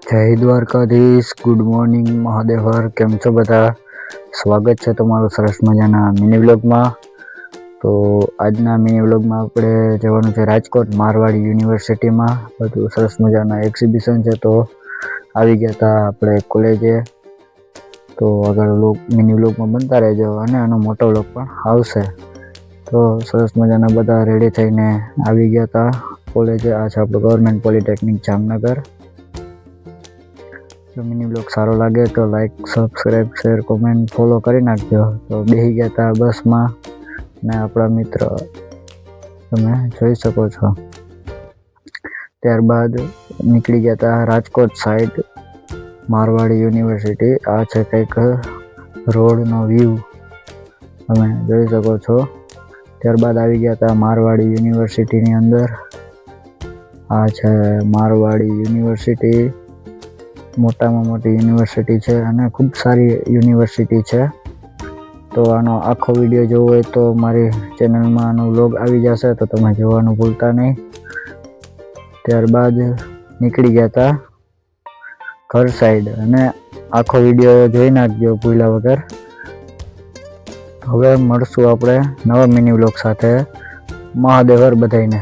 જય Dwarkadhish. Good morning મહાદેવર. કેમ છો બધા? સ્વાગત છે તમારું સરસ મજાના મિની વ્લોગમાં. તો આજના મિની વ્લોગમાં આપણે જવાનું છે રાજકોટ મારવાડી યુનિવર્સિટીમાં. બધું સરસ મજાના એક્ઝિબિશન છે, તો આવી ગયા હતા આપણે કોલેજે. તો આગળ મિની વ્લોગમાં બનતા રહેજો અને આનો મોટો વ્લોગ પણ આવશે. તો સરસ મજાના બધા રેડી થઈને આવી ગયા હતા કોલેજે. આ છે આપણું ગવર્મેન્ટ પોલિટેકનિક જામનગર. જો મિની બ્લોગ સારો લાગે તો like, subscribe, share, comment, follow કરી નાખજો. તો બેસી ગયા હતા બસમાં ને આપણા મિત્ર તમે જોઈ શકો છો. ત્યારબાદ નીકળી ગયા હતા રાજકોટ સાઈડ મારવાડી યુનિવર્સિટી. આ છે કંઈક રોડનો વ્યૂ તમે જોઈ શકો છો. ત્યારબાદ આવી ગયા હતા મારવાડી યુનિવર્સિટીની અંદર. આ છે મારવાડી યુનિવર્સિટી. મોટામાં મોટી યુનિવર્સિટી છે અને ખૂબ સારી યુનિવર્સિટી છે. તો આનો આખો વિડીયો જોવો હોય તો મારી ચેનલમાં આનો વ્લોગ આવી જશે, તો તમે જોવાનું ભૂલતા નહીં. ત્યારબાદ નીકળી ગયા હતા ઘર સાઈડ અને આખો વિડીયો જોઈ નાખજો ભૂલ્યા વગર. હવે મળશું આપણે નવા મિની વ્લોગ સાથે. મહાદેવર બધાઈને.